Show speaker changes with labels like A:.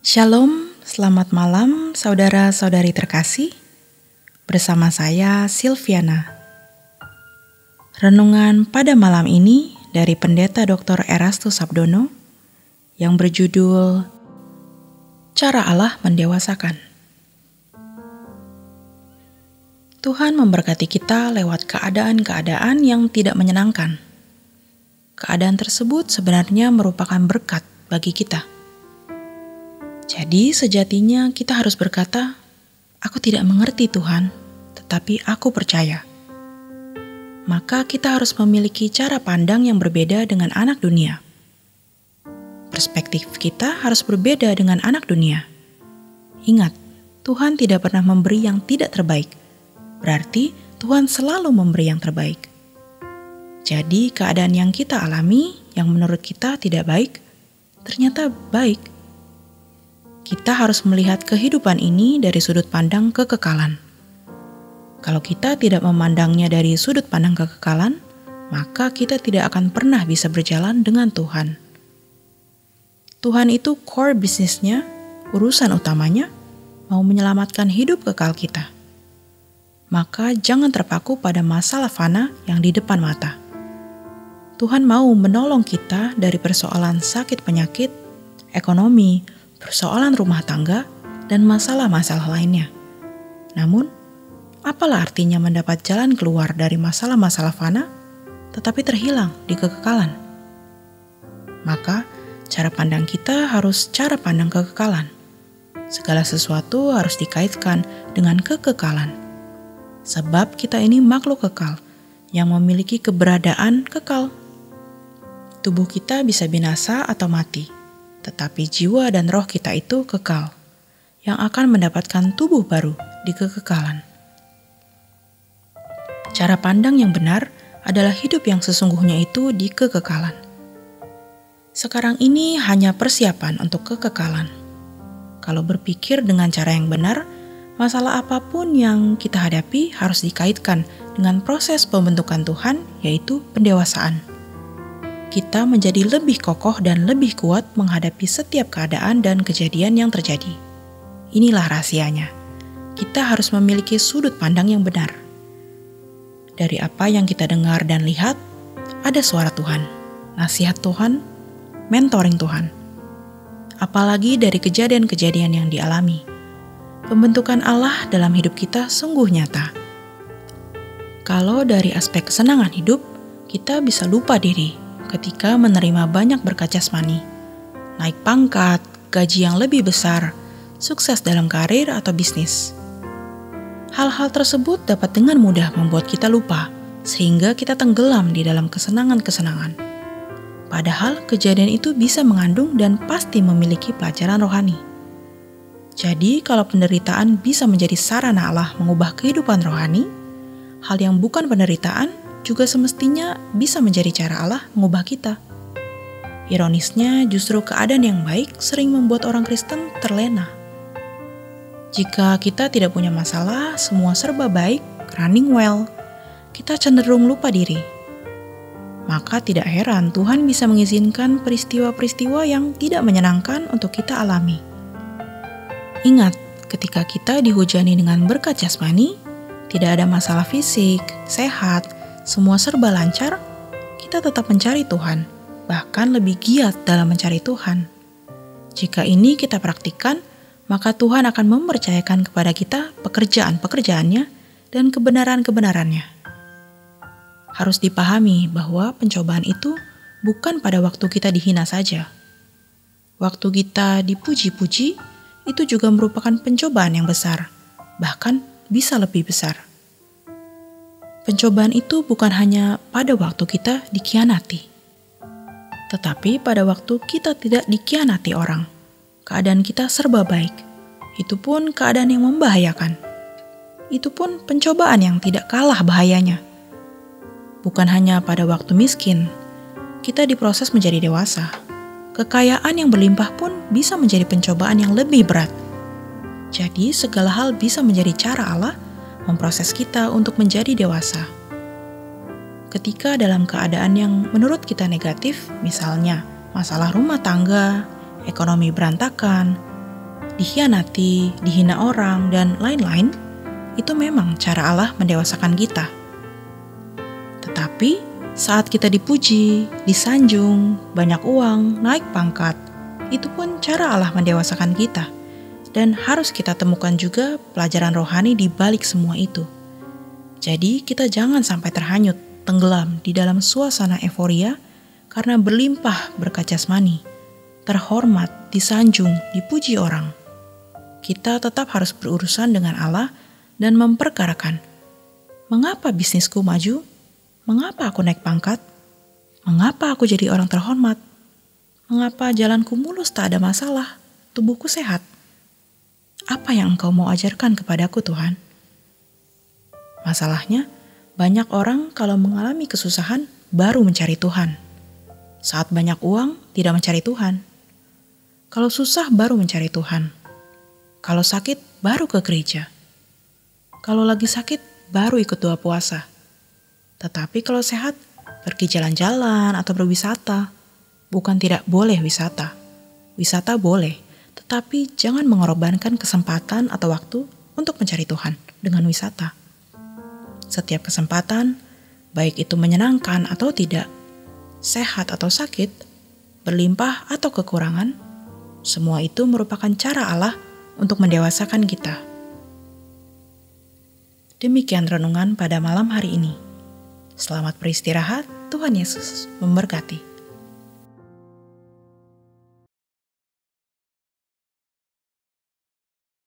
A: Shalom, selamat malam saudara-saudari terkasih. Bersama saya Silviana. Renungan pada malam ini dari Pendeta Dr. Erastus Sabdono yang berjudul Cara Allah Mendewasakan. Tuhan memberkati kita lewat keadaan-keadaan yang tidak menyenangkan. Keadaan tersebut sebenarnya merupakan berkat bagi kita. Jadi sejatinya kita harus berkata, "Aku tidak mengerti Tuhan, tetapi aku percaya." Maka kita harus memiliki cara pandang yang berbeda dengan anak dunia. Perspektif kita harus berbeda dengan anak dunia. Ingat, Tuhan tidak pernah memberi yang tidak terbaik. Berarti Tuhan selalu memberi yang terbaik. Jadi keadaan yang kita alami, yang menurut kita tidak baik, ternyata baik. Kita harus melihat kehidupan ini dari sudut pandang kekekalan. Kalau kita tidak memandangnya dari sudut pandang kekekalan, maka kita tidak akan pernah bisa berjalan dengan Tuhan. Tuhan itu core bisnisnya, urusan utamanya, mau menyelamatkan hidup kekal kita. Maka jangan terpaku pada masalah fana yang di depan mata. Tuhan mau menolong kita dari persoalan sakit penyakit, ekonomi, persoalan rumah tangga, dan masalah-masalah lainnya. Namun, apalah artinya mendapat jalan keluar dari masalah-masalah fana, tetapi terhilang di kekekalan? Maka, cara pandang kita harus cara pandang kekekalan. Segala sesuatu harus dikaitkan dengan kekekalan. Sebab kita ini makhluk kekal, yang memiliki keberadaan kekal. Tubuh kita bisa binasa atau mati, tetapi jiwa dan roh kita itu kekal, yang akan mendapatkan tubuh baru di kekekalan. Cara pandang yang benar adalah hidup yang sesungguhnya itu di kekekalan. Sekarang ini hanya persiapan untuk kekekalan. Kalau berpikir dengan cara yang benar, masalah apapun yang kita hadapi harus dikaitkan dengan proses pembentukan Tuhan, yaitu pendewasaan. Kita menjadi lebih kokoh dan lebih kuat menghadapi setiap keadaan dan kejadian yang terjadi. Inilah rahasianya. Kita harus memiliki sudut pandang yang benar. Dari apa yang kita dengar dan lihat, ada suara Tuhan, nasihat Tuhan, mentoring Tuhan. Apalagi dari kejadian-kejadian yang dialami. Pembentukan Allah dalam hidup kita sungguh nyata. Kalau dari aspek kesenangan hidup, kita bisa lupa diri ketika menerima banyak berkat jasmani, naik pangkat, gaji yang lebih besar, sukses dalam karir atau bisnis. Hal-hal tersebut dapat dengan mudah membuat kita lupa, sehingga kita tenggelam di dalam kesenangan-kesenangan. Padahal kejadian itu bisa mengandung dan pasti memiliki pelajaran rohani. Jadi kalau penderitaan bisa menjadi sarana Allah mengubah kehidupan rohani, hal yang bukan penderitaan juga semestinya bisa menjadi cara Allah mengubah kita. Ironisnya, justru keadaan yang baik sering membuat orang Kristen terlena. Jika kita tidak punya masalah, semua serba baik, running well, kita cenderung lupa diri. Maka tidak heran Tuhan bisa mengizinkan peristiwa-peristiwa yang tidak menyenangkan untuk kita alami. Ingat, ketika kita dihujani dengan berkat jasmani, tidak ada masalah fisik, sehat, semua serba lancar, kita tetap mencari Tuhan, bahkan lebih giat dalam mencari Tuhan. Jika ini kita praktikkan, maka Tuhan akan mempercayakan kepada kita pekerjaan-pekerjaannya dan kebenaran-kebenarannya. Harus dipahami bahwa pencobaan itu bukan pada waktu kita dihina saja. Waktu kita dipuji-puji, itu juga merupakan pencobaan yang besar, bahkan bisa lebih besar. Pencobaan itu bukan hanya pada waktu kita dikhianati, tetapi pada waktu kita tidak dikhianati orang. Keadaan kita serba baik. Itu pun keadaan yang membahayakan. Itu pun pencobaan yang tidak kalah bahayanya. Bukan hanya pada waktu miskin, kita diproses menjadi dewasa. Kekayaan yang berlimpah pun bisa menjadi pencobaan yang lebih berat. Jadi segala hal bisa menjadi cara Allah memproses kita untuk menjadi dewasa. Ketika dalam keadaan yang menurut kita negatif, misalnya masalah rumah tangga, ekonomi berantakan, dikhianati, dihina orang, dan lain-lain, itu memang cara Allah mendewasakan kita. Tetapi saat kita dipuji, disanjung, banyak uang, naik pangkat, itu pun cara Allah mendewasakan kita. Dan harus kita temukan juga pelajaran rohani di balik semua itu. Jadi kita jangan sampai terhanyut, tenggelam di dalam suasana euforia karena berlimpah berkat jasmani, terhormat, disanjung, dipuji orang. Kita tetap harus berurusan dengan Allah dan memperkarakan, mengapa bisnisku maju? Mengapa aku naik pangkat? Mengapa aku jadi orang terhormat? Mengapa jalanku mulus tak ada masalah? Tubuhku sehat. Apa yang Engkau mau ajarkan kepadaku, Tuhan? Masalahnya, banyak orang kalau mengalami kesusahan baru mencari Tuhan. Saat banyak uang, tidak mencari Tuhan. Kalau susah baru mencari Tuhan. Kalau sakit, baru ke gereja. Kalau lagi sakit, baru ikut doa puasa. Tetapi kalau sehat, pergi jalan-jalan atau berwisata. Bukan tidak boleh wisata. Wisata boleh, tetapi jangan mengorbankan kesempatan atau waktu untuk mencari Tuhan dengan wisata. Setiap kesempatan, baik itu menyenangkan atau tidak, sehat atau sakit, berlimpah atau kekurangan, semua itu merupakan cara Allah untuk mendewasakan kita. Demikian renungan pada malam hari ini. Selamat beristirahat, Tuhan Yesus memberkati.